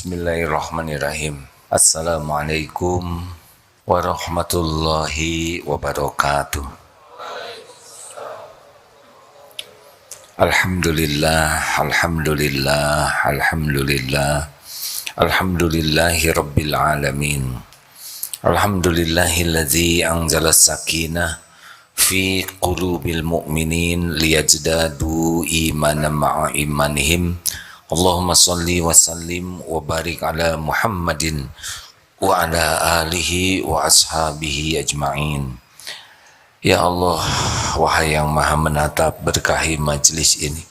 Bismillahirrahmanirrahim. Assalamualaikum warahmatullahi wabarakatuh. Alhamdulillah, alhamdulillah, alhamdulillah. Alhamdulillahi rabbil alamin. Alhamdulillahilladzi anzala sakinah fi qulubil mu'minin liyajdadu imanan ma'a imanihim. Allahumma salli wa sallim wa barik ala Muhammadin wa ala alihi wa ashabihi ajma'in. Ya Allah, wahai yang maha menatap, berkahi majlis ini.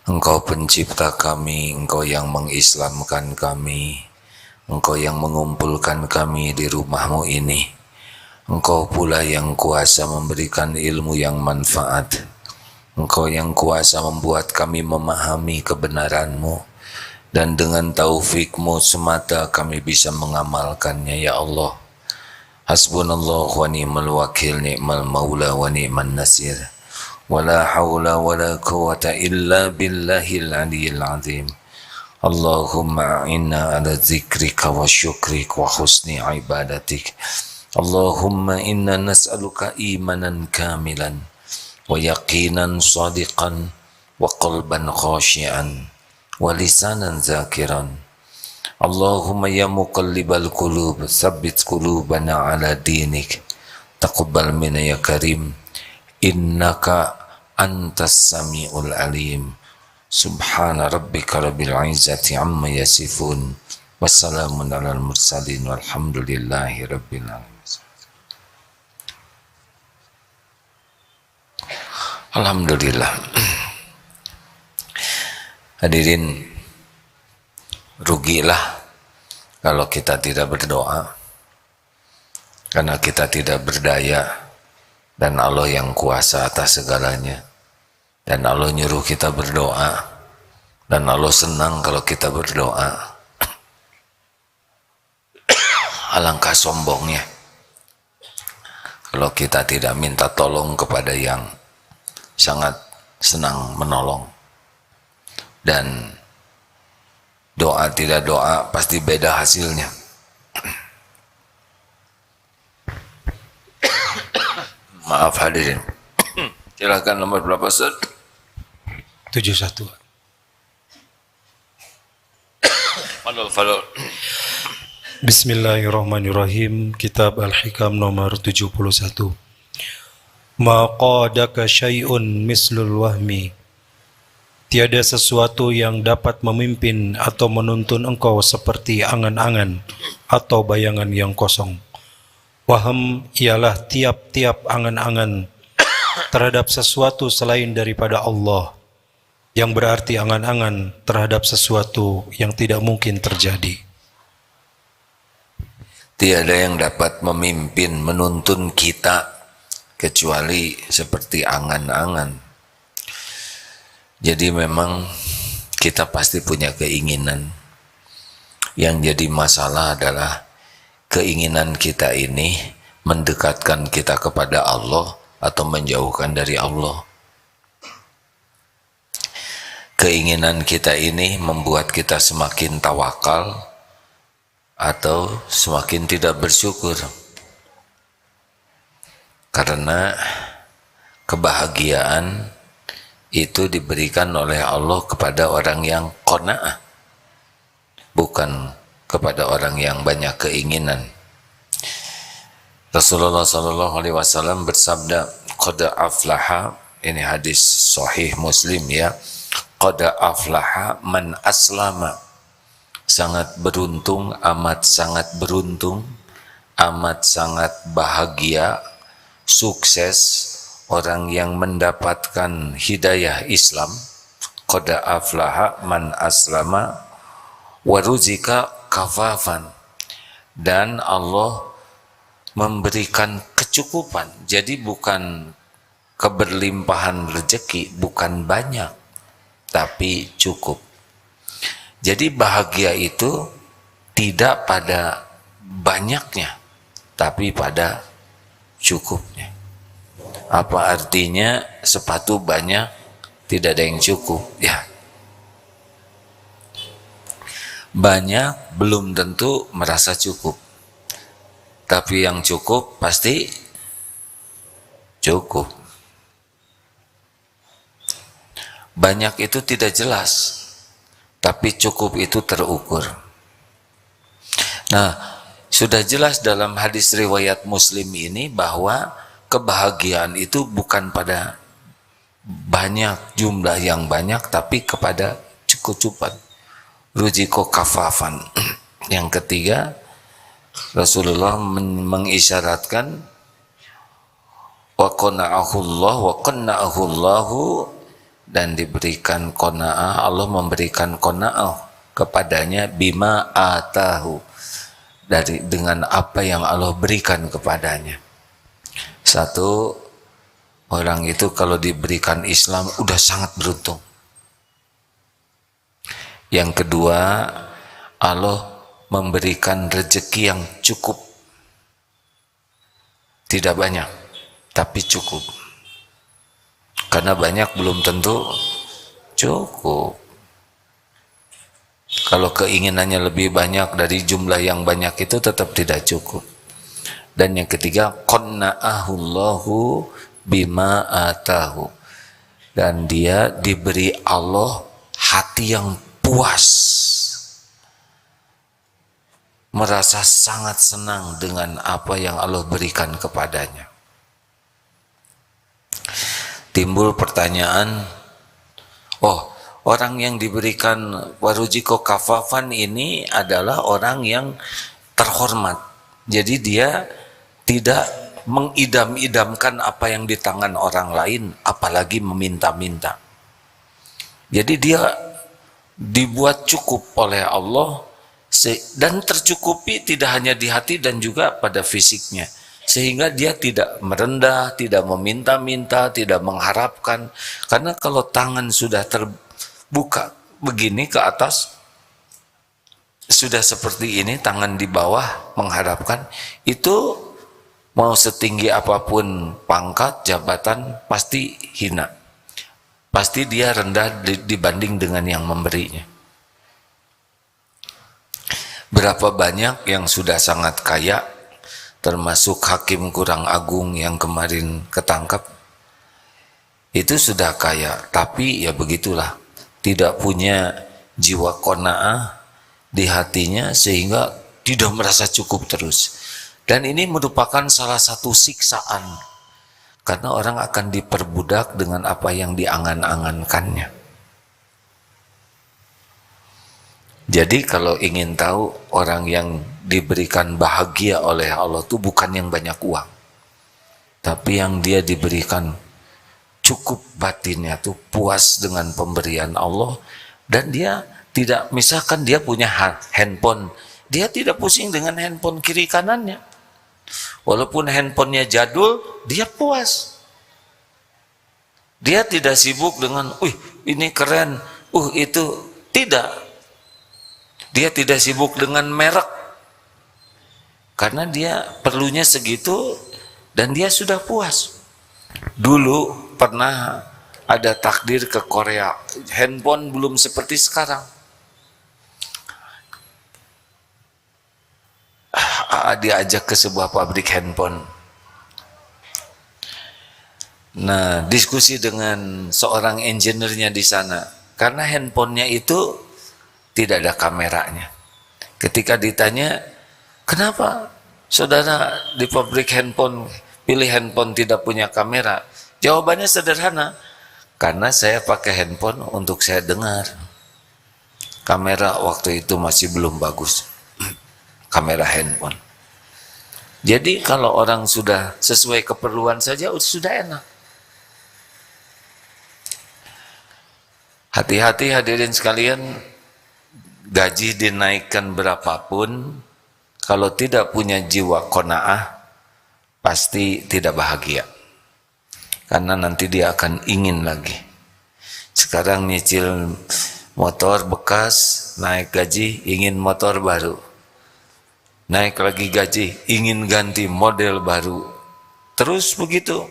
Engkau pencipta kami, Engkau yang mengislamkan kami, Engkau yang mengumpulkan kami di rumahmu ini. Engkau pula yang kuasa memberikan ilmu yang manfaat. Engkau yang kuasa membuat kami memahami kebenaran-Mu, dan dengan taufik-Mu semata kami bisa mengamalkannya, ya Allah. Hasbunallah wa ni'mal wakil, ni'mal maula wa ni'man nasir. Wa la hawla wa la quwata illa billahil aliyyil azim. Allahumma a'inna ala zikrika wa syukrik wa husni ibadatik. Allahumma inna nas'aluka imanan kamilan wa yaqinan sadiqan wa qalban khashi'an wa lisanan zakiran. Allahumma ya muqallibal qulub tsabbit qulubana ala dinik. Taqabbal minna ya karim, innaka antas samiul alim. Subhana rabbika rabbil izzati amma yasifun, wassalamun alal mursalin, walhamdulillahi rabbil alamin. Alhamdulillah. Hadirin, rugilah kalau kita tidak berdoa, karena kita tidak berdaya, dan Allah yang kuasa atas segalanya, dan Allah nyuruh kita berdoa, dan Allah senang kalau kita berdoa. Alangkah sombongnya kalau kita tidak minta tolong kepada yang sangat senang menolong. Dan doa tidak doa pasti beda hasilnya. Maaf hadirin. Silakan nomor berapa, Ustaz? 71. Fadol. Bismillahirrahmanirrahim. Kitab Al-Hikam nomor 71. Ma qadaka syai'un mislul wahmi. Tiada sesuatu yang dapat memimpin atau menuntun engkau seperti angan-angan atau bayangan yang kosong. Waham ialah tiap-tiap angan-angan terhadap sesuatu selain daripada Allah, yang berarti angan-angan terhadap sesuatu yang tidak mungkin terjadi. Tiada yang dapat memimpin, menuntun kita kecuali seperti angan-angan. Jadi memang kita pasti punya keinginan. Yang jadi masalah adalah keinginan kita ini mendekatkan kita kepada Allah atau menjauhkan dari Allah. Keinginan kita ini membuat kita semakin tawakal atau semakin tidak bersyukur. Karena kebahagiaan itu diberikan oleh Allah kepada orang yang qanaah, bukan kepada orang yang banyak keinginan. Rasulullah SAW bersabda, qad aflaha, ini hadis sahih Muslim ya, qad aflaha man aslama. Sangat beruntung, amat sangat beruntung, amat sangat bahagia, sukses orang yang mendapatkan hidayah Islam. Qad aflaha man aslama wa ruzika kafafan, dan Allah memberikan kecukupan. Jadi bukan keberlimpahan rezeki, bukan banyak, tapi cukup. Jadi bahagia itu tidak pada banyaknya, tapi pada cukupnya. Apa artinya sepatu banyak tidak ada yang cukup? Ya, Banyak belum tentu merasa cukup, tapi yang cukup pasti cukup. Banyak itu tidak jelas, tapi cukup itu terukur. Nah, sudah jelas dalam hadis riwayat Muslim ini bahwa kebahagiaan itu bukan pada banyak, jumlah yang banyak, tapi kepada kecukupan. Rujiko kafafan. Yang ketiga, Rasulullah mengisyaratkan wa qanna'ahullahu, dan diberikan qanaah, Allah memberikan qanaah kepadanya bima atahu, dengan apa yang Allah berikan kepadanya. Satu, orang itu kalau diberikan Islam udah sangat beruntung. Yang kedua, Allah memberikan rezeki yang cukup, tidak banyak tapi cukup. Karena banyak belum tentu cukup. Kalau keinginannya lebih banyak dari jumlah yang banyak itu tetap tidak cukup. Dan yang ketiga, qanna'ahullahu bima atahu, dan dia diberi Allah hati yang puas, merasa sangat senang dengan apa yang Allah berikan kepadanya. Timbul pertanyaan, orang yang diberikan warujiko kafafan ini adalah orang yang terhormat. Jadi dia tidak mengidam-idamkan apa yang di tangan orang lain, apalagi meminta-minta. Jadi dia dibuat cukup oleh Allah, dan tercukupi tidak hanya di hati dan juga pada fisiknya. Sehingga dia tidak merendah, tidak meminta-minta, tidak mengharapkan. Karena kalau tangan sudah terbuka begini ke atas, sudah seperti ini, tangan di bawah mengharapkan, itu mau setinggi apapun pangkat, jabatan, pasti hina. Pasti dia rendah dibanding dengan yang memberinya. Berapa banyak yang sudah sangat kaya, termasuk hakim kurang agung yang kemarin ketangkap, itu sudah kaya, tapi ya begitulah, tidak punya jiwa qanaah di hatinya, sehingga tidak merasa cukup terus. Dan ini merupakan salah satu siksaan, karena orang akan diperbudak dengan apa yang diangan-angankannya. Jadi kalau ingin tahu orang yang diberikan bahagia oleh Allah itu bukan yang banyak uang, tapi yang dia diberikan cukup batinnya tuh, puas dengan pemberian Allah. Dan dia tidak, misalkan dia punya handphone, dia tidak pusing dengan handphone kiri kanannya. Walaupun handphonenya jadul, dia puas. Dia tidak sibuk dengan, ini keren, itu tidak. Dia tidak sibuk dengan merek, karena dia perlunya segitu dan dia sudah puas. Dulu pernah ada takdir ke Korea, handphone belum seperti sekarang. Diajak ke sebuah pabrik handphone. Nah, diskusi dengan seorang engineer-nya di sana, karena handphonenya itu tidak ada kameranya. Ketika ditanya, kenapa saudara di pabrik handphone pilih handphone tidak punya kamera? Jawabannya sederhana, karena saya pakai handphone untuk saya dengar. Kamera waktu itu masih belum bagus, kamera handphone. Jadi kalau orang sudah sesuai keperluan saja, sudah enak. Hati-hati hadirin sekalian, gaji dinaikkan berapapun, kalau tidak punya jiwa qanaah, pasti tidak bahagia. Karena nanti dia akan ingin lagi. Sekarang nyicil motor bekas, naik gaji, ingin motor baru. Naik lagi gaji, ingin ganti model baru. Terus begitu.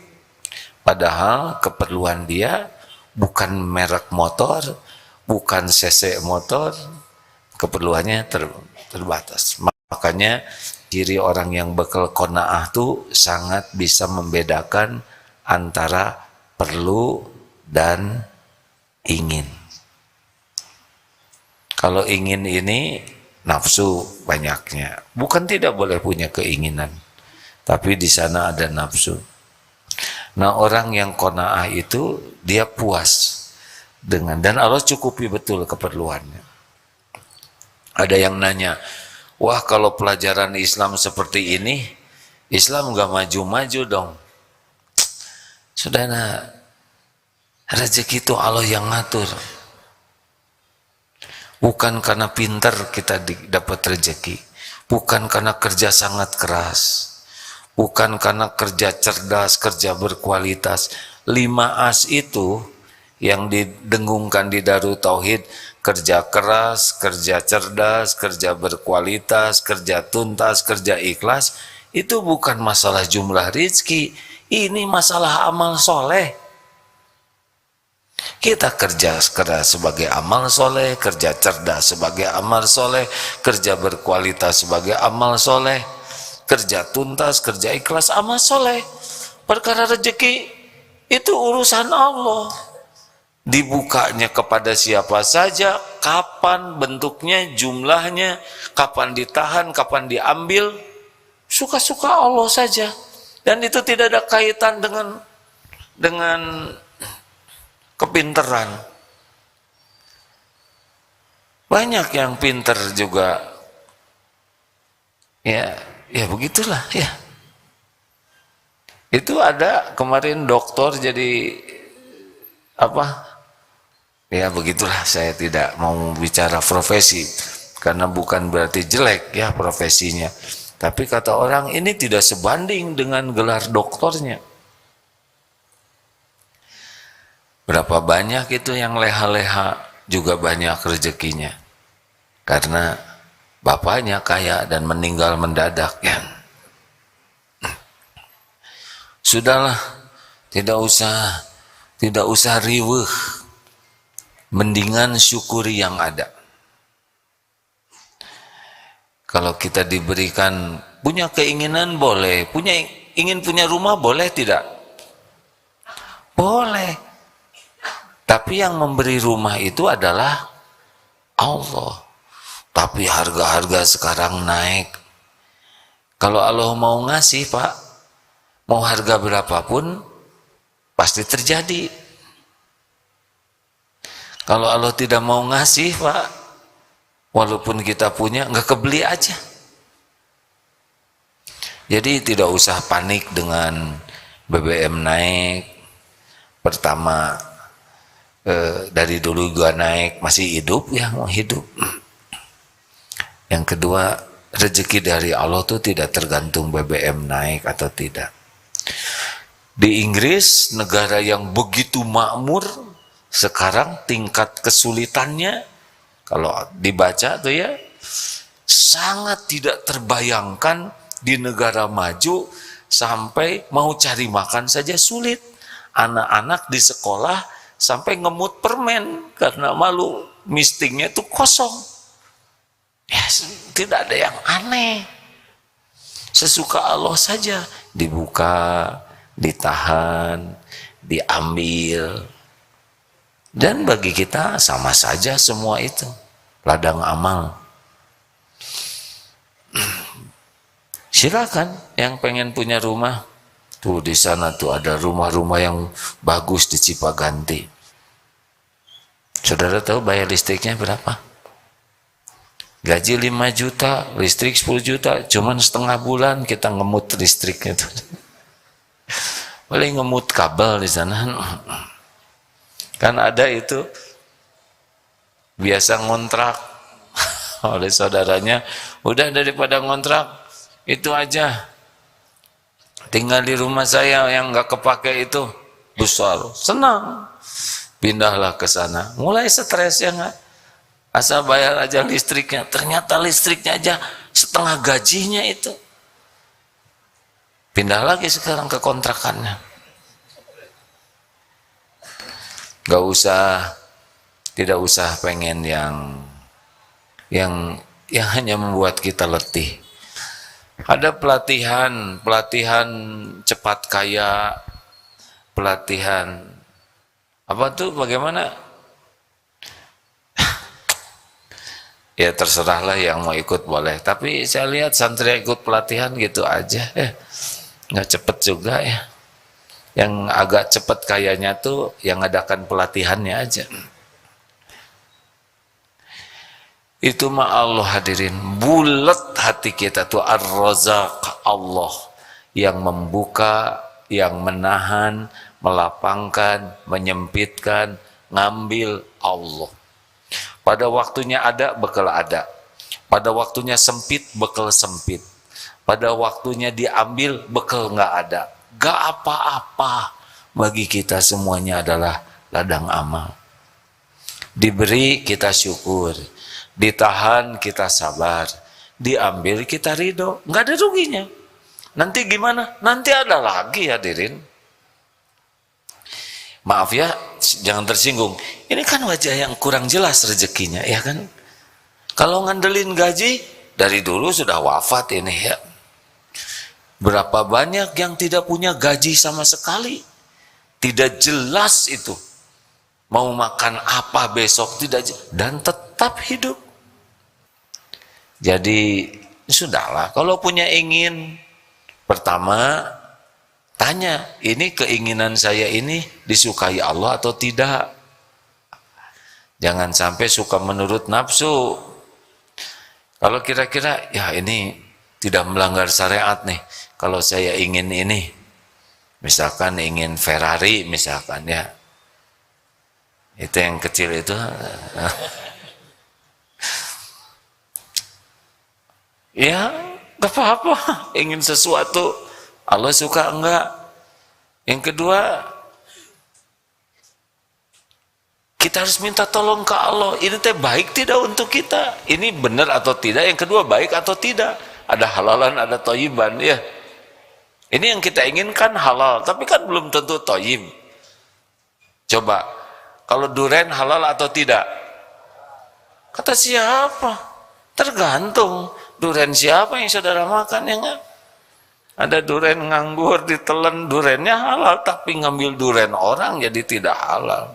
Padahal keperluan dia bukan merek motor, bukan cc motor, keperluannya terbatas. Makanya ciri orang yang bekal qanaah tuh sangat bisa membedakan antara perlu dan ingin. Kalau ingin ini nafsu banyaknya, bukan tidak boleh punya keinginan, tapi di sana ada nafsu. Nah, orang yang qanaah itu dia puas dengan, dan Allah cukupi betul keperluannya. Ada yang nanya, wah kalau pelajaran Islam seperti ini, Islam gak maju-maju dong. Saudara, rezeki itu Allah yang ngatur. Bukan karena pintar kita dapat rezeki, bukan karena kerja sangat keras, bukan karena kerja cerdas, kerja berkualitas. 5 As itu yang didengungkan di Darut Tauhid, kerja keras, kerja cerdas, kerja berkualitas, kerja tuntas, kerja ikhlas, itu bukan masalah jumlah rezeki, ini masalah amal soleh. Kita kerja keras sebagai amal soleh, kerja cerdas sebagai amal soleh, kerja berkualitas sebagai amal soleh, kerja tuntas, kerja ikhlas, amal soleh. Perkara rezeki itu urusan Allah. Dibukanya kepada siapa saja, kapan bentuknya, jumlahnya, kapan ditahan, kapan diambil, suka-suka Allah saja. Dan itu tidak ada kaitan dengan kepinteran. Banyak yang pinter juga, ya begitulah ya. Itu ada kemarin doktor jadi apa? Ya begitulah, saya tidak mau bicara profesi karena bukan berarti jelek ya profesinya. Tapi kata orang ini tidak sebanding dengan gelar doktornya. Berapa banyak itu yang leha-leha juga banyak rezekinya. Karena bapaknya kaya dan meninggal mendadak ya. Sudahlah, tidak usah riweuh. Mendingan syukuri yang ada. Kalau kita diberikan punya keinginan boleh, ingin punya rumah boleh tidak? Boleh. Tapi yang memberi rumah itu adalah Allah. Tapi harga-harga sekarang naik. Kalau Allah mau ngasih, Pak, mau harga berapapun, pasti terjadi. Kalau Allah tidak mau ngasih, Pak, walaupun kita punya, nggak kebeli aja. Jadi tidak usah panik dengan BBM naik. Pertama, dari dulu gua naik, masih hidup ya, mau hidup. Yang kedua, rezeki dari Allah tuh tidak tergantung BBM naik atau tidak. Di Inggris, negara yang begitu makmur, sekarang tingkat kesulitannya kalau dibaca tuh ya, sangat tidak terbayangkan. Di negara maju sampai mau cari makan saja sulit. Anak-anak di sekolah sampai ngemut permen karena malu, mistingnya itu kosong. Ya, tidak ada yang aneh. Sesuka Allah saja, dibuka, ditahan, diambil. Dan bagi kita sama saja semua itu, ladang amal. Silakan yang pengen punya rumah, tuh di sana tuh ada rumah-rumah yang bagus di Cipaganti. Saudara tahu bayar listriknya berapa? Gaji 5 juta, listrik 10 juta, cuman setengah bulan kita ngemut listriknya itu. Boleh ngemut kabel di sana. Kan ada itu biasa ngontrak oleh saudaranya, udah daripada ngontrak itu aja, tinggal di rumah saya yang nggak kepake itu besar, senang, pindahlah ke sana. Mulai stres ya nggak, asal bayar aja listriknya. Ternyata listriknya aja setengah gajinya itu. Pindah lagi sekarang ke kontrakannya. Tidak usah pengen yang yang hanya membuat kita letih. Ada pelatihan cepat kaya, pelatihan apa tuh, bagaimana? Ya terserahlah, yang mau ikut boleh. Tapi saya lihat santri ikut pelatihan gitu aja, nggak cepet juga ya. Yang agak cepet kayaknya tuh yang adakan pelatihannya aja. Itu mah Allah hadirin, bulat hati kita tuh. Ar-Razzaq, Allah yang membuka, yang menahan, melapangkan, menyempitkan, ngambil, Allah. Pada waktunya ada, bekal ada. Pada waktunya sempit, bekal sempit. Pada waktunya diambil, bekal nggak ada. Gak apa-apa, bagi kita semuanya adalah ladang amal. Diberi kita syukur, ditahan kita sabar, diambil kita ridho, nggak ada ruginya. Nanti gimana? Nanti ada lagi hadirin. Maaf ya, jangan tersinggung. Ini kan wajah yang kurang jelas rezekinya, ya kan? Kalau ngandelin gaji, dari dulu sudah wafat ini ya. Berapa banyak yang tidak punya gaji sama sekali. Tidak jelas itu. Mau makan apa besok, tidak jelas. Dan tetap hidup. Jadi sudahlah, kalau punya ingin, pertama tanya, ini keinginan saya ini disukai Allah atau tidak. Jangan sampai suka menurut nafsu. Kalau kira-kira ya ini tidak melanggar syariat nih, kalau saya ingin ini, misalkan ingin Ferrari misalkan ya, itu yang kecil itu ya gak apa-apa, ingin sesuatu, Allah suka enggak. Yang kedua, kita harus minta tolong ke Allah, ini teh baik tidak untuk kita, ini benar atau tidak. Yang kedua, baik atau tidak, ada halalan, ada thayyiban ya. Ini yang kita inginkan halal, tapi kan belum tentu thayyib. Coba, kalau duren halal atau tidak? Kata siapa? Tergantung duren siapa yang saudara makan, ya enggak? Ada duren nganggur ditelan, durennya halal, tapi ngambil duren orang jadi tidak halal.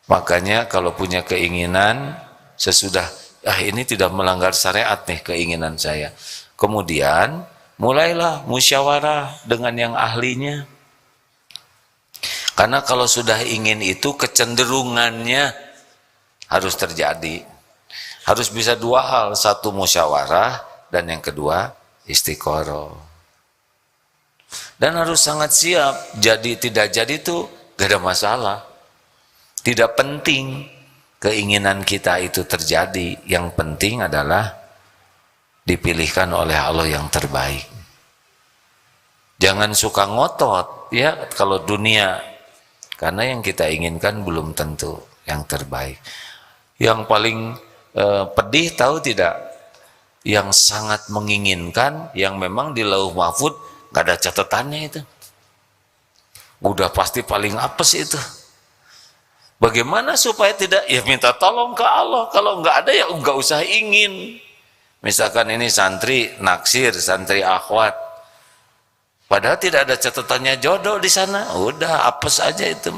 Makanya kalau punya keinginan, sesudah ini tidak melanggar syariat nih keinginan saya, kemudian mulailah musyawarah dengan yang ahlinya. Karena kalau sudah ingin itu, kecenderungannya harus terjadi. Harus bisa dua hal, satu musyawarah, dan yang kedua istiqoroh. Dan harus sangat siap, jadi tidak jadi itu gak ada masalah. Tidak penting keinginan kita itu terjadi, yang penting adalah dipilihkan oleh Allah yang terbaik. Jangan suka ngotot ya kalau dunia, karena yang kita inginkan belum tentu yang terbaik. Yang paling pedih tahu tidak, yang sangat menginginkan, yang memang di lauh mahfud gak ada catatannya, itu udah pasti paling apes itu. Bagaimana supaya tidak? Ya minta tolong ke Allah. Kalau nggak ada ya nggak usah ingin. Misalkan ini santri naksir, santri akhwat, padahal tidak ada catatannya jodoh di sana, udah apes aja itu.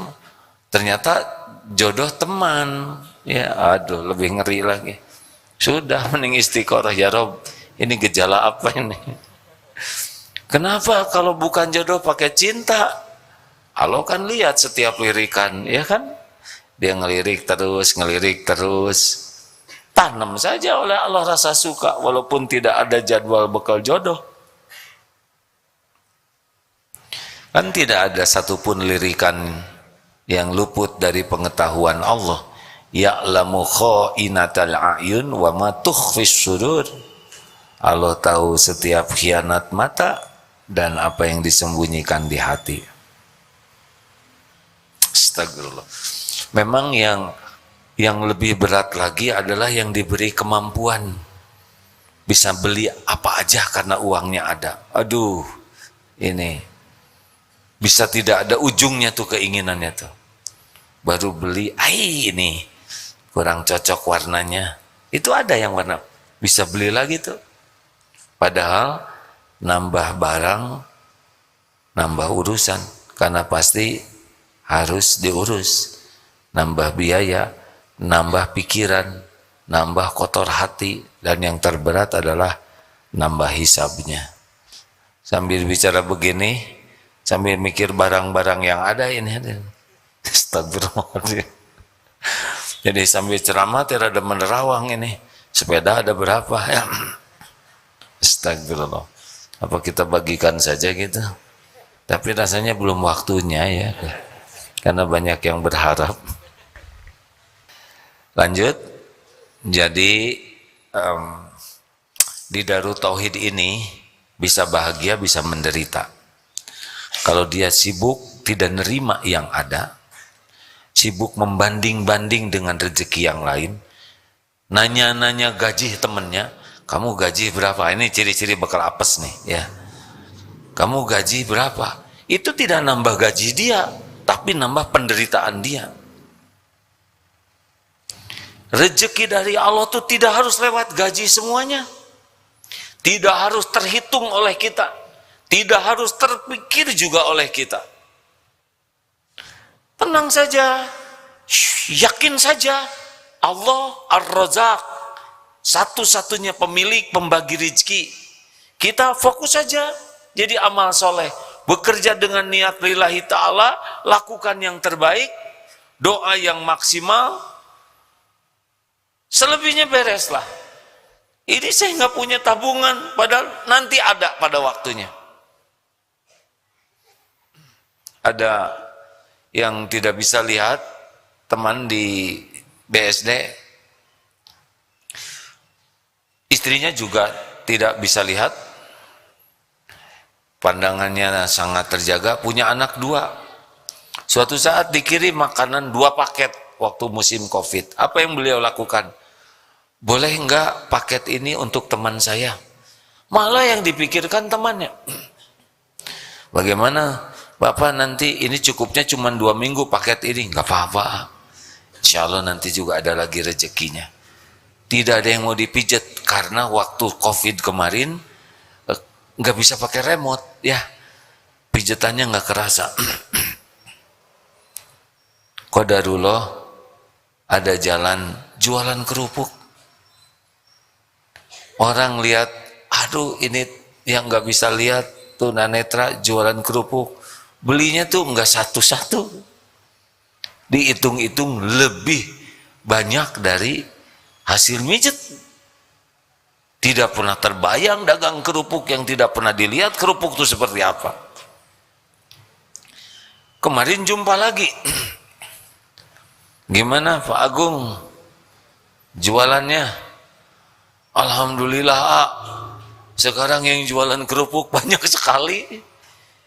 Ternyata jodoh teman, ya aduh lebih ngeri lagi. Sudah mending istiqoroh, ya Rob, ini gejala apa ini? Kenapa kalau bukan jodoh pakai cinta? Allah kan lihat setiap lirikan, ya kan? Dia ngelirik terus, tanam saja oleh Allah rasa suka, walaupun tidak ada jadwal bekal jodoh. Kan tidak ada satupun lirikan yang luput dari pengetahuan Allah. Ya'lamu kha'inatal a'yun wa ma tukhfis sudur. Allah tahu setiap khianat mata dan apa yang disembunyikan di hati. Astagfirullah. Memang yang lebih berat lagi adalah yang diberi kemampuan bisa beli apa aja karena uangnya ada. Aduh, ini bisa tidak ada ujungnya tuh keinginannya tuh. Baru beli, ini kurang cocok warnanya, itu ada yang warna, bisa beli lagi tuh. Padahal nambah barang, nambah urusan, karena pasti harus diurus, nambah biaya, nambah pikiran, nambah kotor hati, dan yang terberat adalah nambah hisabnya. Sambil bicara begini, sambil mikir barang-barang yang ada ini, astagfirullahaladzim. Jadi sambil ceramah tidak ada menerawang ini, sepeda ada berapa ya, astagfirullah. Apa kita bagikan saja gitu? Tapi rasanya belum waktunya ya, karena banyak yang berharap. Lanjut. Jadi di Darut Tauhid ini bisa bahagia, bisa menderita. Kalau dia sibuk tidak nerima yang ada, sibuk membanding-banding dengan rezeki yang lain, nanya-nanya gaji temennya, kamu gaji berapa? Ini ciri-ciri bakal apes nih ya. Kamu gaji berapa? Itu tidak nambah gaji dia, tapi nambah penderitaan dia. Rezeki dari Allah itu tidak harus lewat gaji semuanya. Tidak harus terhitung oleh kita. Tidak harus terpikir juga oleh kita. Tenang saja. Yakin saja. Allah Ar-Razzaq. Satu-satunya pemilik, pembagi rezeki. Kita fokus saja. Jadi amal soleh. Bekerja dengan niat lillahi ta'ala. Lakukan yang terbaik. Doa yang maksimal. Selebihnya bereslah. Ini saya nggak punya tabungan, padahal nanti ada pada waktunya. Ada yang tidak bisa lihat, teman di BSD, istrinya juga tidak bisa lihat, pandangannya sangat terjaga, punya anak 2. Suatu saat dikirim makanan 2 paket waktu musim COVID. Apa yang beliau lakukan? Boleh enggak paket ini untuk teman saya? Malah yang dipikirkan temannya. Bagaimana Bapak nanti ini cukupnya cuma 2 minggu paket ini? Enggak apa-apa. Insya Allah nanti juga ada lagi rezekinya. Tidak ada yang mau dipijat karena waktu COVID kemarin enggak bisa pakai remote ya. Pijatannya enggak kerasa. Qadarullah ada jalan jualan kerupuk. Orang lihat, aduh ini yang nggak bisa lihat tunanetra jualan kerupuk, belinya tuh nggak satu-satu, dihitung-hitung lebih banyak dari hasil mijet. Tidak pernah terbayang dagang kerupuk yang tidak pernah dilihat kerupuk itu seperti apa. Kemarin jumpa lagi, gimana Pak Agung jualannya? Alhamdulillah, sekarang yang jualan kerupuk banyak sekali.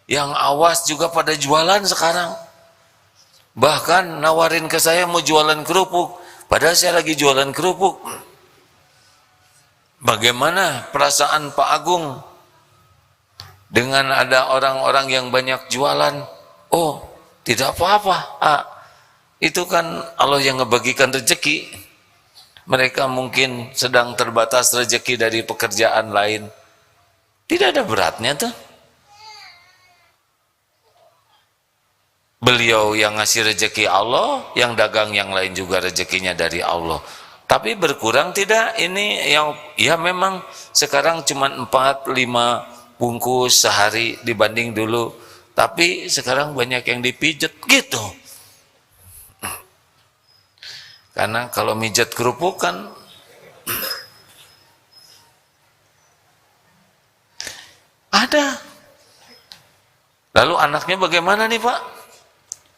Yang awas juga pada jualan sekarang. Bahkan nawarin ke saya mau jualan kerupuk, padahal saya lagi jualan kerupuk. Bagaimana perasaan Pak Agung dengan ada orang-orang yang banyak jualan? Oh, tidak apa-apa. Itu kan Allah yang ngebagikan rezeki. Mereka mungkin sedang terbatas rezeki dari pekerjaan lain. Tidak ada beratnya tuh. Beliau yang ngasih rezeki Allah, yang dagang yang lain juga rezekinya dari Allah. Tapi berkurang tidak, ini yang ya memang sekarang cuma 4-5 bungkus sehari dibanding dulu. Tapi sekarang banyak yang dipijet gitu. Karena kalau mijat kerupuk kan ada. Lalu anaknya bagaimana nih Pak?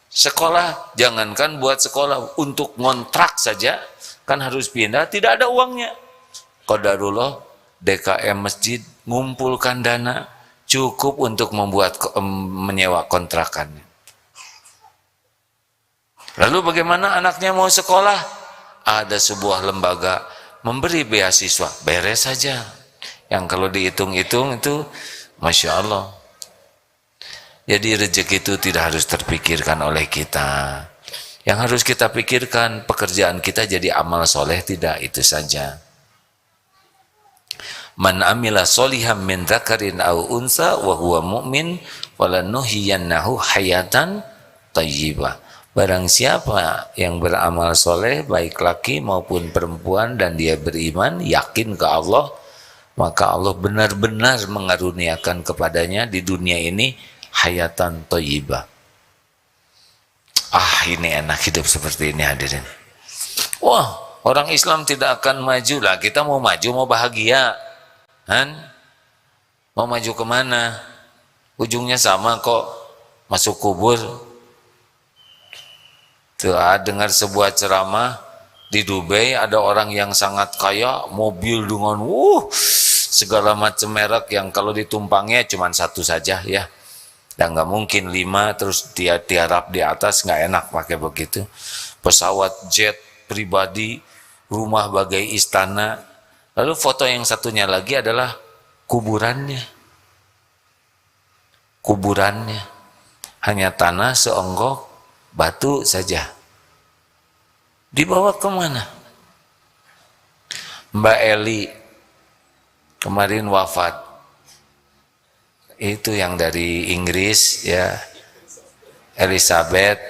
Sekolah, jangankan buat sekolah, untuk ngontrak saja kan harus pindah, tidak ada uangnya. Qadarullah, DKM masjid ngumpulkan dana cukup untuk menyewa kontrakannya. Lalu bagaimana anaknya mau sekolah? Ada sebuah lembaga memberi beasiswa, beres saja. Yang kalau dihitung-hitung itu Masya Allah. Jadi rezeki itu tidak harus terpikirkan oleh kita. Yang harus kita pikirkan, pekerjaan kita jadi amal soleh tidak, itu saja. Man amila solihan min dzakarin aw unsa wa huwa mu'min falanuhyiyannahu hayatan thayyibah. Barang siapa yang beramal soleh baik laki maupun perempuan dan dia beriman, yakin ke Allah, maka Allah benar-benar mengaruniakan kepadanya di dunia ini hayatan thayyibah. Ini enak hidup seperti ini, hadirin. Wah, orang Islam tidak akan maju lah. Kita mau maju, mau bahagia. Mau maju kemana? Ujungnya sama kok, masuk kubur. Tuh, dengar sebuah ceramah di Dubai, ada orang yang sangat kaya, mobil dengan segala macam merek yang kalau ditumpangnya cuma satu saja ya. Dan nggak mungkin 5 terus dia tiarap di atas, nggak enak pakai begitu. Pesawat jet pribadi, rumah bagai istana. Lalu foto yang satunya lagi adalah kuburannya. Kuburannya hanya tanah seonggok batu saja. Dibawa kemana? Mbak Eli kemarin wafat. Itu yang dari Inggris ya, Elizabeth.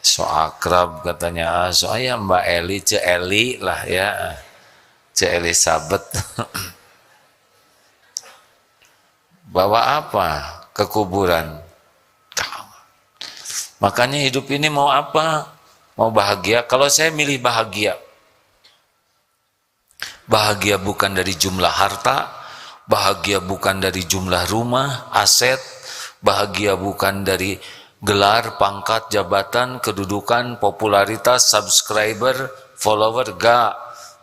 So akrab katanya, soalnya Mbak Eli, Ce Eli lah ya, Ce Elizabeth. Bawa apa ke kuburan? Makanya hidup ini mau apa? Mau bahagia? Kalau saya milih bahagia. Bahagia bukan dari jumlah harta, bahagia bukan dari jumlah rumah, aset, bahagia bukan dari gelar, pangkat, jabatan, kedudukan, popularitas, subscriber, follower, gak.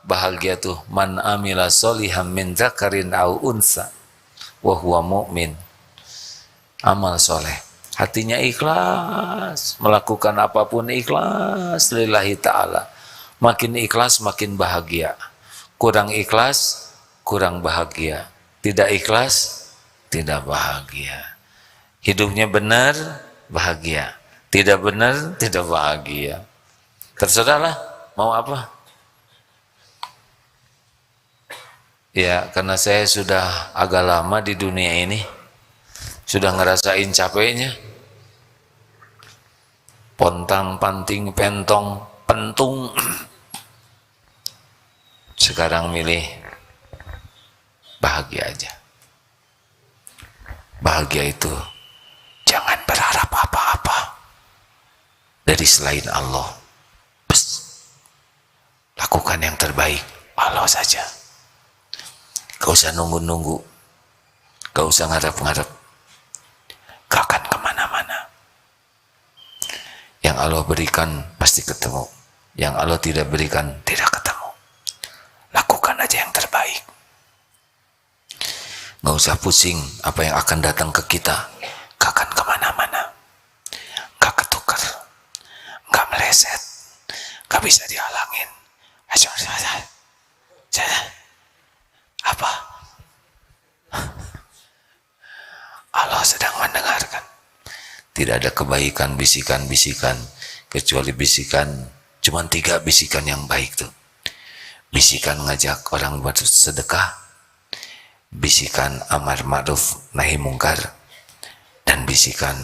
Bahagia tuh man amila solihan min dzakarin aw unsa wa huwa mu'min. Amal soleh, hatinya ikhlas, melakukan apapun ikhlas lillahi ta'ala. Makin ikhlas makin bahagia. Kurang ikhlas kurang bahagia. Tidak ikhlas tidak bahagia. Hidupnya benar bahagia, tidak benar tidak bahagia. Terserahlah mau apa. Ya, karena saya sudah agak lama di dunia ini, sudah ngerasain capeknya. Pontang, panting, pentong, pentung. Sekarang milih bahagia aja. Bahagia itu jangan berharap apa-apa dari selain Allah. Lakukan yang terbaik, Allah saja. Gak usah nunggu-nunggu, gak usah ngarep-ngarep, gak akan kemana-mana. Yang Allah berikan pasti ketemu, yang Allah tidak berikan tidak ketemu. Lakukan aja yang terbaik. Gak usah pusing apa yang akan datang ke kita, gak akan kemana-mana, gak ketukar, gak meleset, gak bisa dihalangin. Apa? Allah sedang mendengarkan. Tidak ada kebaikan bisikan-bisikan, kecuali bisikan, cuma 3 bisikan yang baik tuh. Bisikan ngajak orang bersedekah, bisikan amar ma'ruf nahi mungkar, dan bisikan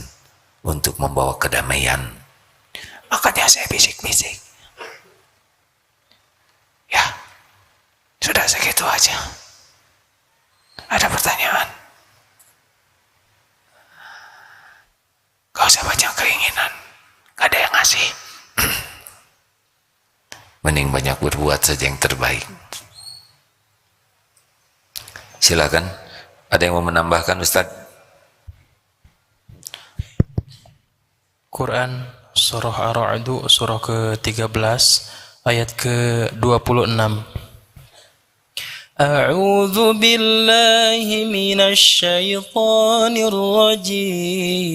untuk membawa kedamaian. Makanya saya bisik-bisik. Ya, sudah segitu aja. Ada pertanyaan? Gak usah banyak keinginan, gak ada yang ngasih. Mending banyak berbuat saja yang terbaik. Silakan, ada yang mau menambahkan Ustaz? Quran surah Ar-Ra'd surah ke-13 ayat ke-26. A'udzu billahi minasy syaithanir rajim.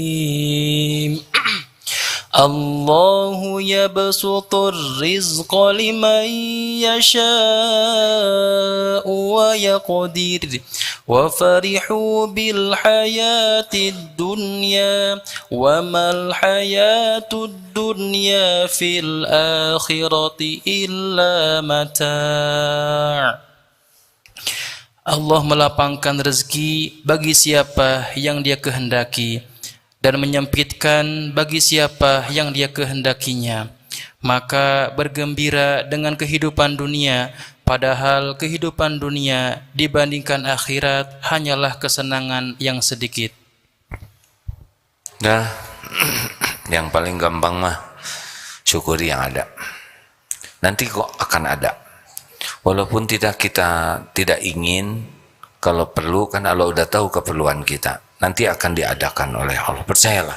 الله يبسط الرزق لمن يشاء ويقدر وفرحوا بالحياة الدنيا وما الحياة الدنيا في الآخرة إلا متاع. Allah melapangkan rezeki bagi siapa yang Dia kehendaki dan menyempitkan bagi siapa yang Dia kehendakinya. Maka bergembira dengan kehidupan dunia, padahal kehidupan dunia dibandingkan akhirat hanyalah kesenangan yang sedikit. Nah, yang paling gampang mah syukuri yang ada. Nanti kok akan ada. Walaupun kita tidak ingin, kalau perlu kan Allah udah tahu keperluan kita. Nanti akan diadakan oleh Allah, percayalah.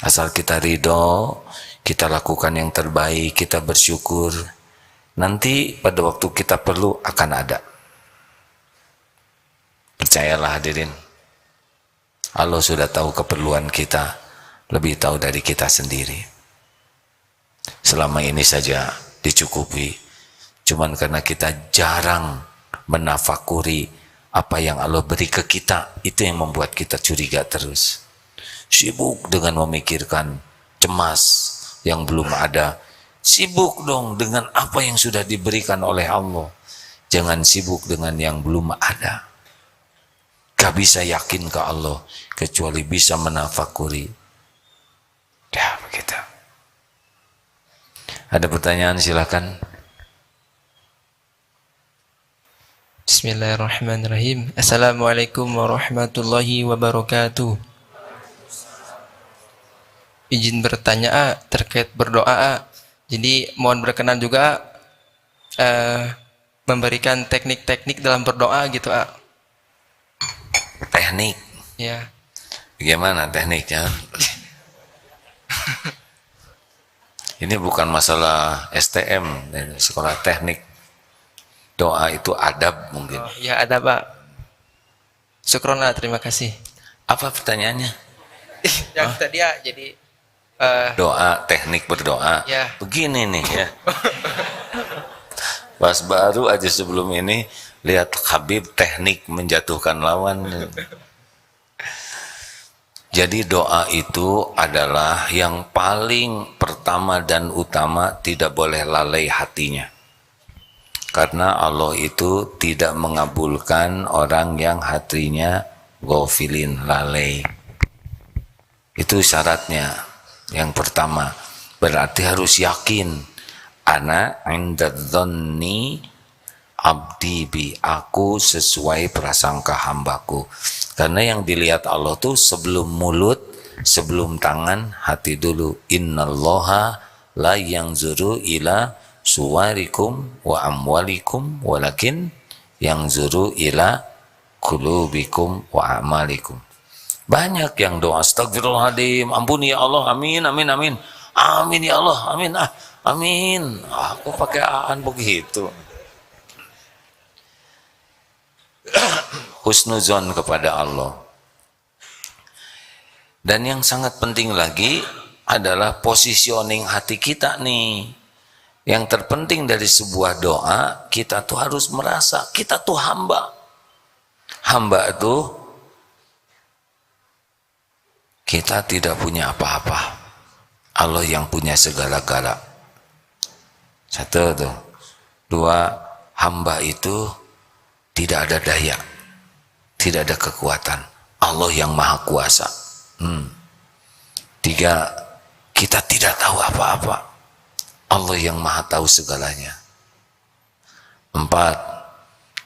Asal kita ridho, kita lakukan yang terbaik, kita bersyukur. Nanti pada waktu kita perlu akan ada. Percayalah hadirin. Allah sudah tahu keperluan kita, lebih tahu dari kita sendiri. Selama ini saja dicukupi. Cuman karena kita jarang menafakuri apa yang Allah beri ke kita, itu yang membuat kita curiga terus. Sibuk dengan memikirkan cemas yang belum ada. Sibuk dong dengan apa yang sudah diberikan oleh Allah. Jangan sibuk dengan yang belum ada. Gak bisa yakin ke Allah kecuali bisa menafakuri. Ya begitu. Ada pertanyaan silakan. Bismillahirrahmanirrahim. Assalamualaikum warahmatullahi wabarakatuh. Izin bertanya terkait berdoa. Jadi mohon berkenan juga memberikan teknik-teknik dalam berdoa gitu. Teknik. Ya. Bagaimana tekniknya? Ini bukan masalah STM, sekolah teknik. Doa itu adab mungkin. Oh, ya ada Pak. Syukron, terima kasih. Apa pertanyaannya? Yang tadi ya, jadi doa, teknik berdoa. Ya. Begini nih ya. Pas baru aja sebelum ini lihat Habib teknik menjatuhkan lawan. Jadi doa itu adalah yang paling pertama dan utama, tidak boleh lalai hatinya. Karena Allah itu tidak mengabulkan orang yang hatinya ghafilin, lalai. Itu syaratnya. Yang pertama, berarti harus yakin. Ana indadzanni abdi bi, aku sesuai prasangka hambaku. Karena yang dilihat Allah tuh sebelum mulut, sebelum tangan, hati dulu. Innallaha la yanzuru ila suwarikum wa amwalikum walakin yanzuru ila qulubikum wa amalikum. Banyak yang doa astagfirullahaladzim, ampuni ya Allah, amin, amin, amin, amin ya Allah, amin, amin. Aku pakai aan begitu. Husnuzon kepada Allah. Dan yang sangat penting lagi adalah positioning hati kita nih. Yang terpenting dari sebuah doa, kita tuh harus merasa kita tuh hamba. Hamba itu kita tidak punya apa-apa. Allah yang punya segala-gala. Satu tuh. Dua, hamba itu tidak ada daya, tidak ada kekuatan. Allah yang maha kuasa. Tiga, kita tidak tahu apa-apa. Allah yang maha tahu segalanya. Empat,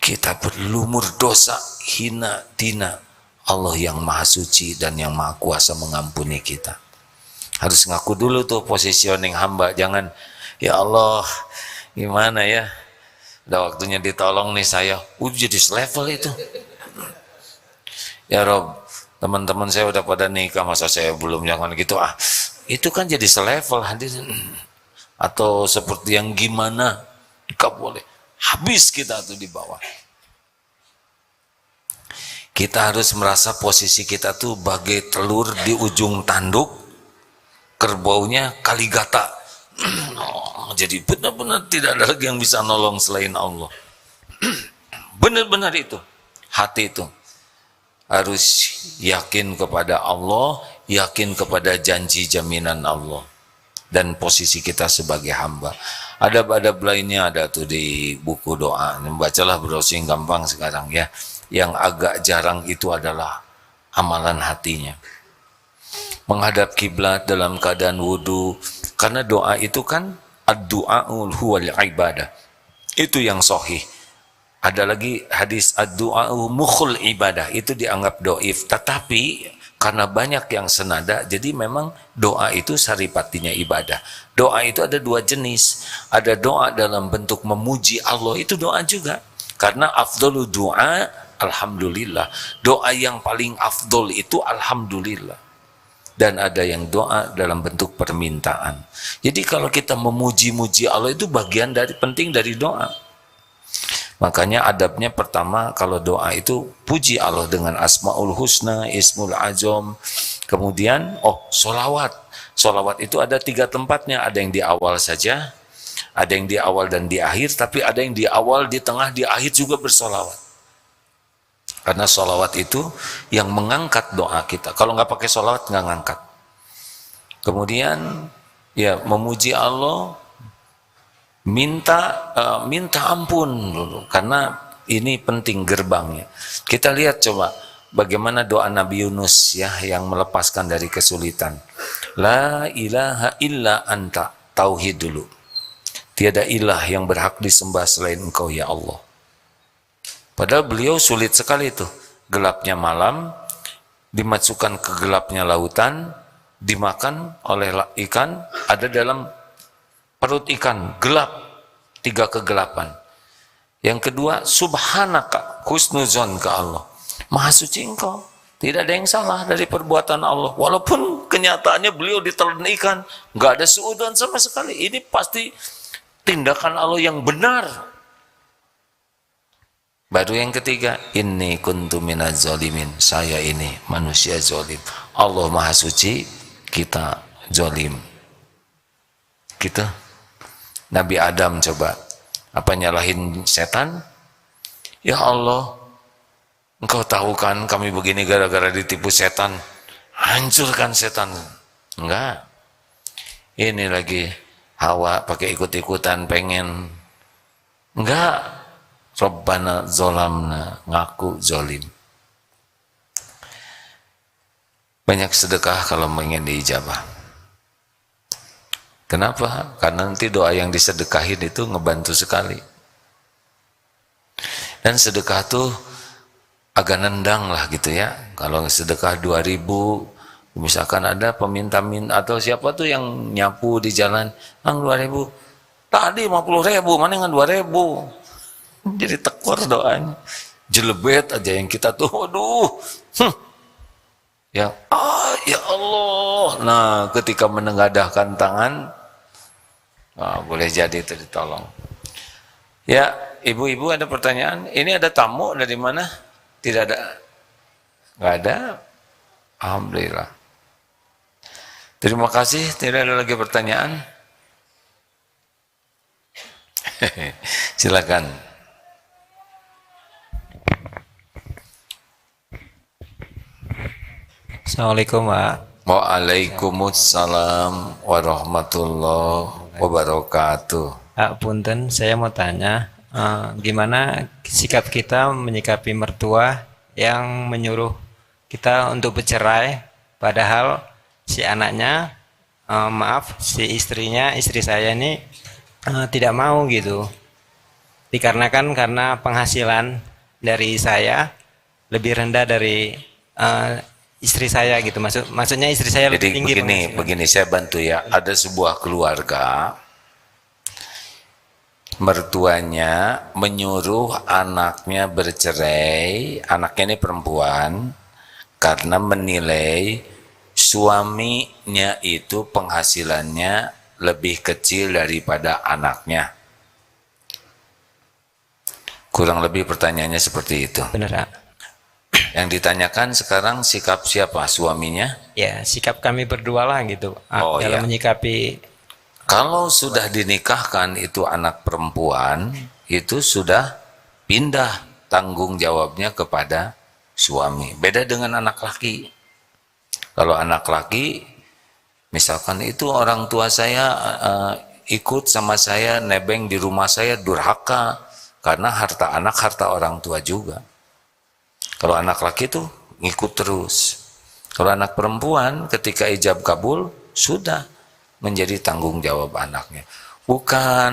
kita berlumur dosa, hina, dina. Allah yang maha suci dan yang maha kuasa mengampuni kita. Harus ngaku dulu tuh positioning hamba. Jangan, ya Allah, gimana ya? Udah waktunya ditolong nih saya. Jadi selevel itu. Ya Rob, teman-teman saya udah pada nikah, masa saya belum, jangan gitu. Itu kan jadi selevel hadirin. Atau seperti yang gimana, gak boleh, habis kita tuh di bawah. Kita harus merasa posisi kita tuh bagai telur di ujung tanduk, kerbaunya Kaligata. Jadi benar-benar tidak ada lagi yang bisa nolong selain Allah. Benar-benar itu, hati itu harus yakin kepada Allah, yakin kepada janji jaminan Allah dan posisi kita sebagai hamba. Adab-adab lainnya ada tuh di buku doa. Bacalah browsing gampang sekarang ya. Yang agak jarang itu adalah amalan hatinya. Menghadap kiblat dalam keadaan wudu, karena doa itu kan ad-du'aul huwal ibadah. Itu yang sahih. Ada lagi hadis ad-du'a'u mukhul ibadah, itu dianggap doif. Tetapi karena banyak yang senada, jadi memang doa itu saripatinya ibadah. Doa itu ada dua jenis. Ada doa dalam bentuk memuji Allah, itu doa juga. Karena afdhalu doa, alhamdulillah. Doa yang paling afdol itu alhamdulillah. Dan ada yang doa dalam bentuk permintaan. Jadi kalau kita memuji-muji Allah itu bagian dari penting dari doa. Makanya adabnya pertama kalau doa itu puji Allah dengan asmaul husna, ismul azam. Kemudian sholawat. Sholawat itu ada 3 tempatnya. Ada yang di awal saja, ada yang di awal dan di akhir, tapi ada yang di awal, di tengah, di akhir juga bersolawat. Karena sholawat itu yang mengangkat doa kita. Kalau nggak pakai sholawat nggak ngangkat. Kemudian ya memuji Allah, minta ampun dulu, karena ini penting gerbangnya. Kita lihat coba bagaimana doa Nabi Yunus ya yang melepaskan dari kesulitan. La ilaha illa anta, tauhid dulu. Tiada ilah yang berhak disembah selain Engkau ya Allah. Padahal beliau sulit sekali itu. Gelapnya malam, dimasukkan ke gelapnya lautan, dimakan oleh ikan, ada dalam perut ikan, gelap, 3 kegelapan. Yang kedua, subhanaka, husnuzon ke Allah. Maha suci Engkau, tidak ada yang salah dari perbuatan Allah. Walaupun kenyataannya beliau ditelan ikan, nggak ada suudzon sama sekali. Ini pasti tindakan Allah yang benar. Baru yang ketiga, inni kuntu minaz zalimin, saya ini manusia zalim. Allah Maha Suci, kita zalim. Gitu. Nabi Adam coba, apa nyalahin setan? Ya Allah, Engkau tahu kan kami begini gara-gara ditipu setan. Hancurkan setan. Enggak. Ini lagi Hawa pakai ikut-ikutan pengen. Enggak. Rabbana zolamna, ngaku zolim. Banyak sedekah kalau ingin diijabah. Kenapa? Karena nanti doa yang disedekahin itu ngebantu sekali. Dan sedekah tuh agak nendang lah gitu ya. Kalau sedekah 2.000, misalkan ada peminta-minta atau siapa tuh yang nyapu di jalan, 2.000. Tadi 50.000, mana dengan 2.000? Jadi tekor doanya, jelebet aja yang kita tuh, aduh, ya Allah. Nah, ketika menengadahkan tangan, boleh jadi itu ditolong. Ya, ibu-ibu ada pertanyaan? Ini ada tamu dari mana? Tidak ada, nggak ada. Alhamdulillah. Terima kasih. Tidak ada lagi pertanyaan. Silakan. Assalamualaikum Pak. Waalaikumsalam warahmatullahi wabarakatuh. Punten, saya mau tanya, gimana sikap kita menyikapi mertua yang menyuruh kita untuk bercerai, padahal si anaknya, si istri saya ini tidak mau gitu. Dikarenakan karena penghasilan dari saya lebih rendah dari istri saya gitu, maksudnya istri saya lebih tinggi. Jadi begini saya bantu ya. Ada sebuah keluarga, mertuanya menyuruh anaknya bercerai, anaknya ini perempuan, karena menilai suaminya itu penghasilannya lebih kecil daripada anaknya. Kurang lebih pertanyaannya seperti itu. Benar, Pak. Yang ditanyakan sekarang sikap siapa? Suaminya? Ya, sikap kami berdua lah gitu. Oh, dalam iya. menyikapi. Kalau sudah dinikahkan itu anak perempuan, itu sudah pindah tanggung jawabnya kepada suami. Beda dengan anak laki. Kalau anak laki, misalkan itu orang tua saya ikut sama saya nebeng di rumah saya, durhaka, karena harta anak harta orang tua juga. Kalau anak laki itu ngikut terus. Kalau anak perempuan ketika ijab kabul sudah menjadi tanggung jawab anaknya. Bukan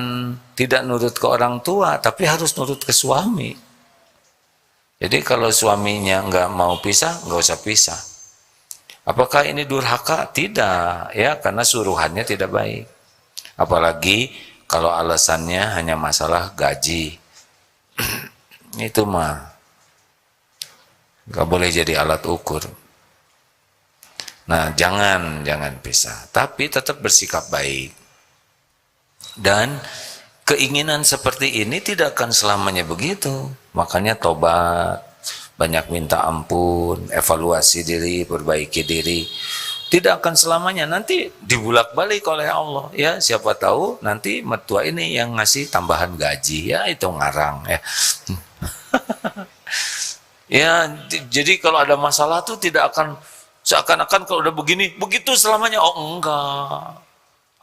tidak nurut ke orang tua, tapi harus nurut ke suami. Jadi kalau suaminya nggak mau pisah, nggak usah pisah. Apakah ini durhaka? Tidak, ya, karena suruhannya tidak baik. Apalagi kalau alasannya hanya masalah gaji. Itu mah nggak boleh jadi alat ukur. Nah, jangan pisah, tapi tetap bersikap baik. Dan keinginan seperti ini tidak akan selamanya begitu. Makanya tobat, banyak minta ampun, evaluasi diri, perbaiki diri. Tidak akan selamanya, nanti dibulak-balik oleh Allah. Ya, siapa tahu nanti mertua ini yang ngasih tambahan gaji, ya itu ngarang ya. Ya, jadi kalau ada masalah tuh tidak akan seakan-akan kalau udah begini, begitu selamanya. Oh enggak.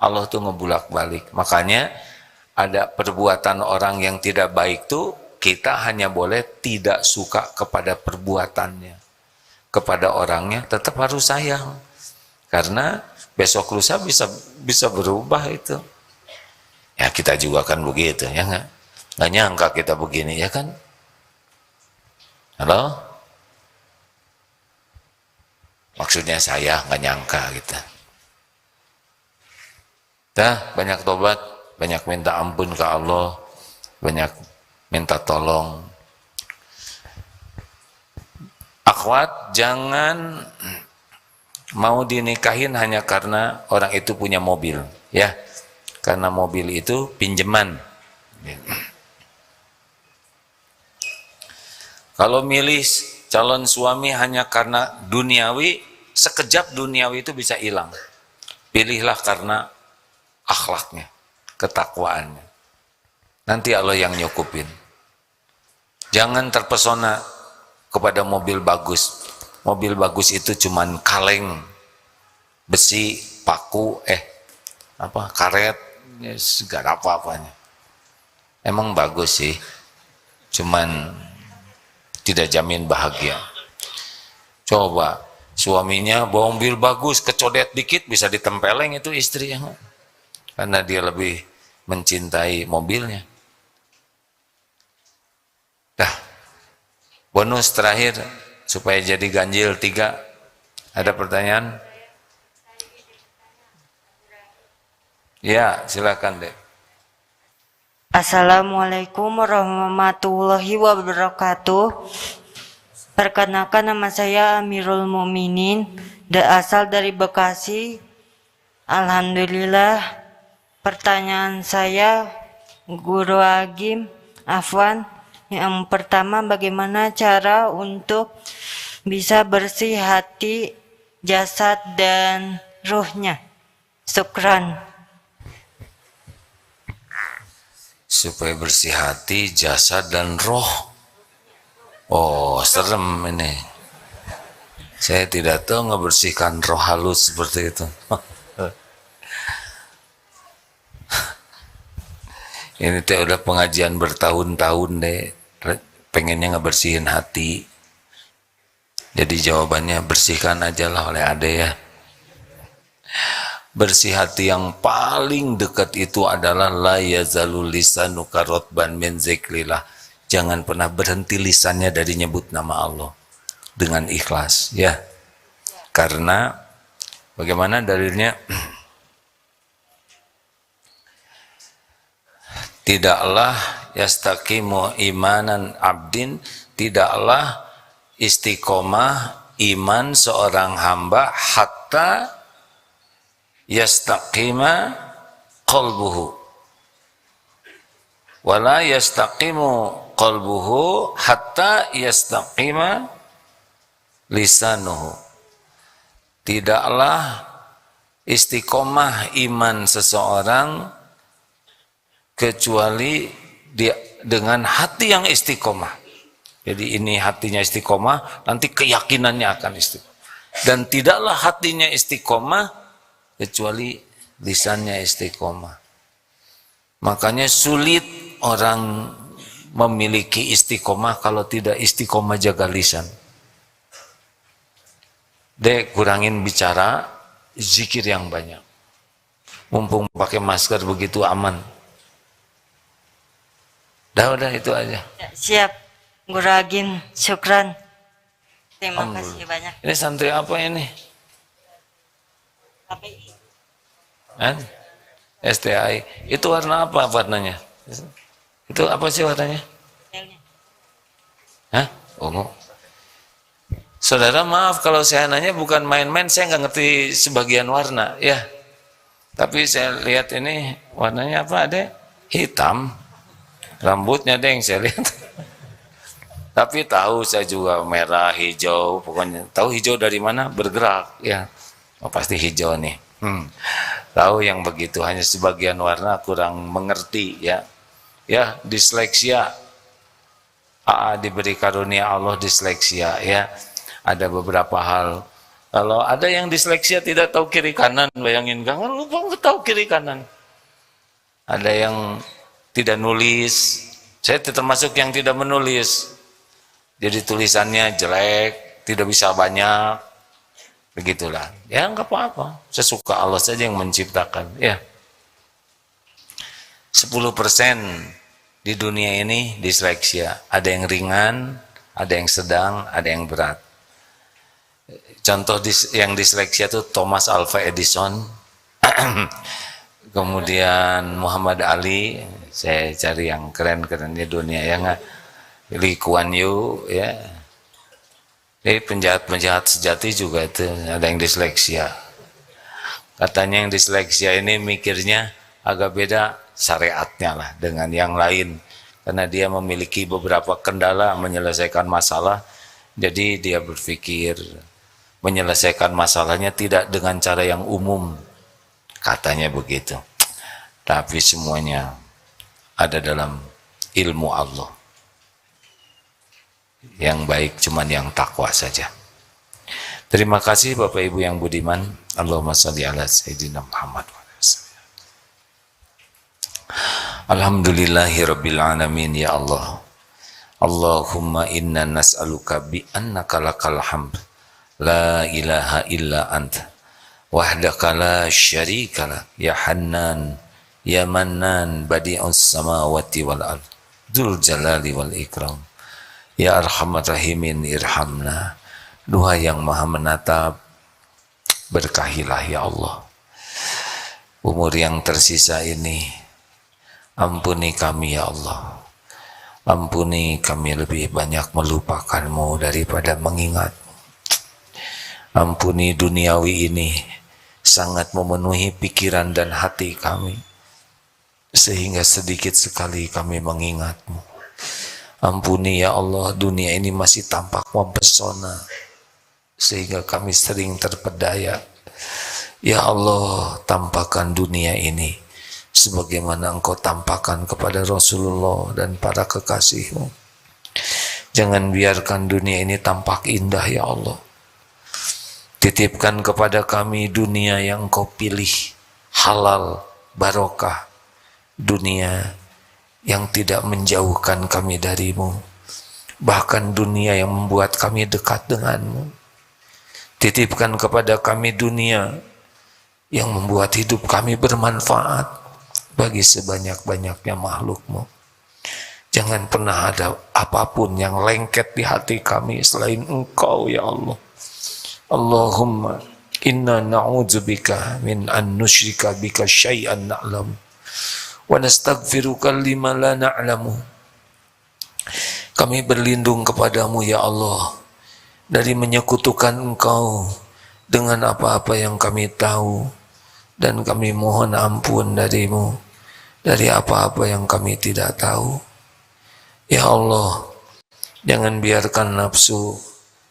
Allah tuh ngebulak-balik. Makanya ada perbuatan orang yang tidak baik tuh kita hanya boleh tidak suka kepada perbuatannya. Kepada orangnya tetap harus sayang. Karena besok lusa bisa berubah itu. Ya kita juga kan begitu, ya enggak? Enggak nyangka kita begini, ya kan? Halo? Maksudnya saya nggak nyangka gitu. Dah banyak tobat, banyak minta ampun ke Allah, banyak minta tolong. Akhwat, jangan mau dinikahin hanya karena orang itu punya mobil, ya. Karena mobil itu pinjaman. Kalau milih calon suami hanya karena duniawi, sekejap duniawi itu bisa hilang. Pilihlah karena akhlaknya, ketakwaannya. Nanti Allah yang nyukupin. Jangan terpesona kepada mobil bagus. Mobil bagus itu cuman kaleng, besi, paku, karet, gak ada apa-apanya. Emang bagus sih, cuman tidak jamin bahagia. Coba suaminya bawa mobil bagus, kecodet dikit bisa ditempeleng itu istri yang, karena dia lebih mencintai mobilnya. Dah, bonus terakhir supaya jadi ganjil 3. Ada pertanyaan? Ya, silakan deh. Assalamualaikum warahmatullahi wabarakatuh. Perkenalkan, nama saya Amirul Mukminin, asal dari Bekasi. Alhamdulillah. Pertanyaan saya, Guru Agim, Afwan, yang pertama, bagaimana cara untuk bisa bersih hati, jasad, dan ruhnya? Syukran. Supaya bersih hati, jasad, dan roh. Oh, serem ini. Saya tidak tahu ngebersihkan roh halus seperti itu. Ini teh udah pengajian bertahun-tahun deh. Pengennya ngebersihin hati. Jadi jawabannya bersihkan aja lah oleh ade ya. Bersih hati yang paling dekat itu adalah la yazalul lisanuka rotban min zikrillah. Jangan pernah berhenti lisannya dari nyebut nama Allah dengan ikhlas, ya. Karena bagaimana dalilnya? Tidaklah yastaqimu imanan abdin, tidaklah istiqomah iman seorang hamba hatta yastaqima qalbuhu, wala yastaqimu qalbuhu hatta yastaqima lisanuhu. Tidaklah istiqomah iman seseorang kecuali dia dengan hati yang istiqomah. Jadi ini hatinya istiqomah, nanti keyakinannya akan istiqomah. Dan tidaklah hatinya istiqomah kecuali lisannya istiqomah. Makanya sulit orang memiliki istiqomah kalau tidak istiqomah jaga lisan. Dek, kurangin bicara, zikir yang banyak. Mumpung pakai masker begitu aman. Udah itu aja. Siap, Guragin, syukran. Terima kasih banyak. Ini santri apa ini? KPI. STI. Itu warna apa warnanya? Itu apa sih warnanya? Hah? Ungu. Saudara maaf kalau saya nanya bukan main-main, saya nggak ngerti sebagian warna, ya. Tapi saya lihat ini warnanya apa, Adek? Hitam. Rambutnya deh yang saya lihat. Tapi tahu saya juga merah, hijau, pokoknya tahu hijau dari mana bergerak, ya. Oh, pasti hijau nih. Tahu yang begitu, hanya sebagian warna kurang mengerti, ya. Ya, disleksia. Diberi karunia Allah disleksia, ya. Ada beberapa hal. Kalau ada yang disleksia tidak tahu kiri kanan, bayangin kan lupa tahu kiri kanan. Ada yang tidak nulis. Saya termasuk yang tidak menulis. Jadi tulisannya jelek, tidak bisa banyak. Begitulah. Ya enggak apa-apa. Sesuka Allah saja yang menciptakan, ya. 10% di dunia ini disleksia. Ada yang ringan, ada yang sedang, ada yang berat. Contoh yang disleksia itu Thomas Alva Edison, kemudian Muhammad Ali. Saya cari yang keren-keren di dunia, ya nggak? Lee Kuan Yew, ya. Jadi penjahat-penjahat sejati juga itu ada yang disleksia. Katanya yang disleksia ini mikirnya agak beda syariatnya lah dengan yang lain, karena dia memiliki beberapa kendala menyelesaikan masalah. Jadi dia berpikir menyelesaikan masalahnya tidak dengan cara yang umum, katanya begitu. Tapi semuanya ada dalam ilmu Allah. Yang baik cuman yang takwa saja. Terima kasih Bapak Ibu yang budiman. Allahumma shalli ala sayyidina Muhammad. Alhamdulillahirabbil alamin, ya Allah. Allahumma inna nas'aluka bi annaka lakal hamd la ilaha illa anta wahdaka la syarika lak ya Hannan ya Mannan badi'us samawati wal ard dzul jalali wal ikram ya arhamar rahimin irhamna. Duha yang maha menatap, berkahilah ya Allah. Umur yang tersisa ini ampuni kami ya Allah. Ampuni kami lebih banyak melupakanmu daripada mengingatmu. Ampuni duniawi ini sangat memenuhi pikiran dan hati kami, sehingga sedikit sekali kami mengingatmu. Ampuni ya Allah, dunia ini masih tampak mempesona, sehingga kami sering terpedaya. Ya Allah, tampakkan dunia ini sebagaimana Engkau tampakkan kepada Rasulullah dan para kekasih-Mu. Jangan biarkan dunia ini tampak indah ya Allah. Titipkan kepada kami dunia yang Engkau pilih, halal, barokah, dunia yang tidak menjauhkan kami darimu, bahkan dunia yang membuat kami dekat denganmu. Titipkan kepada kami dunia yang membuat hidup kami bermanfaat bagi sebanyak-banyaknya makhlukmu. Jangan pernah ada apapun yang lengket di hati kami selain Engkau ya Allah. Allahumma inna na'udzubika min an nusyrika bika syai'an na'lam wa nastaghfiruka lima la na'lamu. Kami berlindung kepadamu ya Allah dari menyekutukan Engkau dengan apa-apa yang kami tahu, dan kami mohon ampun darimu dari apa-apa yang kami tidak tahu. Ya Allah, jangan biarkan nafsu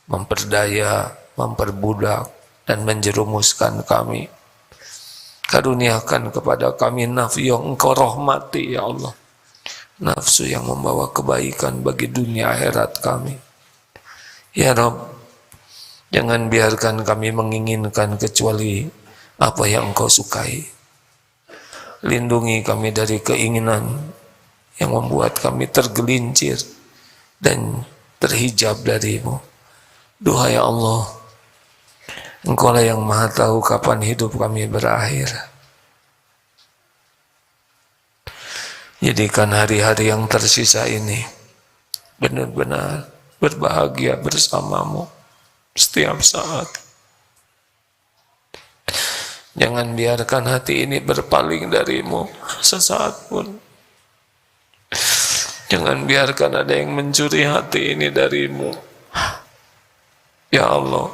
memperdaya, memperbudak, dan menjerumuskan kami. Karuniakan kepada kami nafsu yang Engkau rahmati, ya Allah. Nafsu yang membawa kebaikan bagi dunia akhirat kami. Ya Rabb, jangan biarkan kami menginginkan kecuali apa yang Engkau sukai. Lindungi kami dari keinginan yang membuat kami tergelincir dan terhijab darimu. Duhai Allah, Engkau lah yang maha tahu kapan hidup kami berakhir. Jadikan hari-hari yang tersisa ini benar-benar berbahagia bersamamu setiap saat. Jangan biarkan hati ini berpaling darimu sesaat pun. Jangan biarkan ada yang mencuri hati ini darimu. Ya Allah,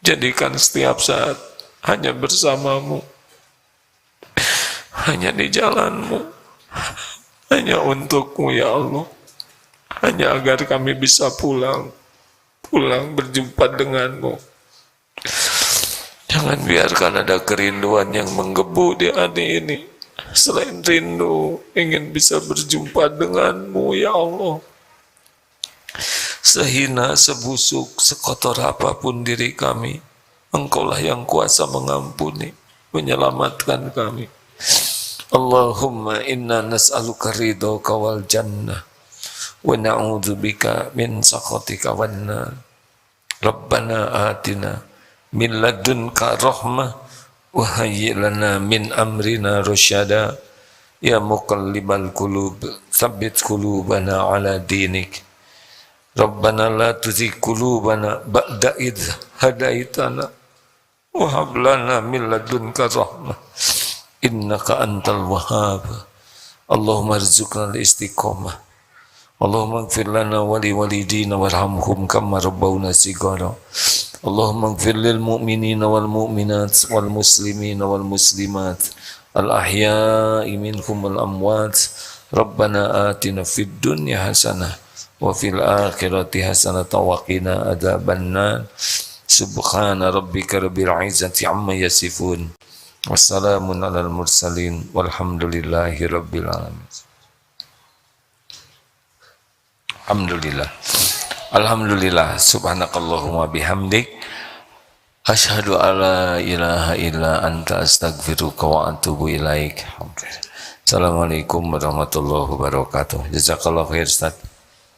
jadikan setiap saat hanya bersamamu, hanya di jalanmu, hanya untukmu ya Allah, hanya agar kami bisa pulang berjumpa denganmu. Jangan biarkan ada kerinduan yang menggebu di hati ini selain rindu ingin bisa berjumpa denganmu ya Allah. Sehina, sebusuk, sekotor apapun diri kami, Engkaulah yang kuasa mengampuni, menyelamatkan kami. Allahumma inna nas'aluka ridhaka wal jannah wa na'udzubika min sakhatika wan nar. Rabbana atina min ladunka rahmah wa hayyi' lana min amrina rasyada. Ya muqallibal qulub tsabbit qulubana ala dinik. Rabbana la tuzigh qulubana ba'da idh hadaitana wa hab lana min ladunka rahmah innaka antal wahhab. Allahumma arzuqna al-istiqamah. Allahumma ighfir lana wa li walidina warhamhum kama rabbawna shighara. Allahumma ighfir lil mu'minina wal mu'minat wal muslimina wal muslimat al ahya'i minhum wal amwat. Rabbana atina fid dunya hasanah wa fil akhirati hasanatan wa qina adzabannar. Subhana rabbika rabbil izzati amma yasifun. Wassalamun alal mursalin walhamdulillahi rabbil alamin. Alhamdulillah. Subhanakallahumma bihamdik asyhadu alla ilaha illa anta astaghfiruka wa atubu ilaik. Assalamualaikum warahmatullahi wabarakatuh. Jazakallahu khair Ustaz.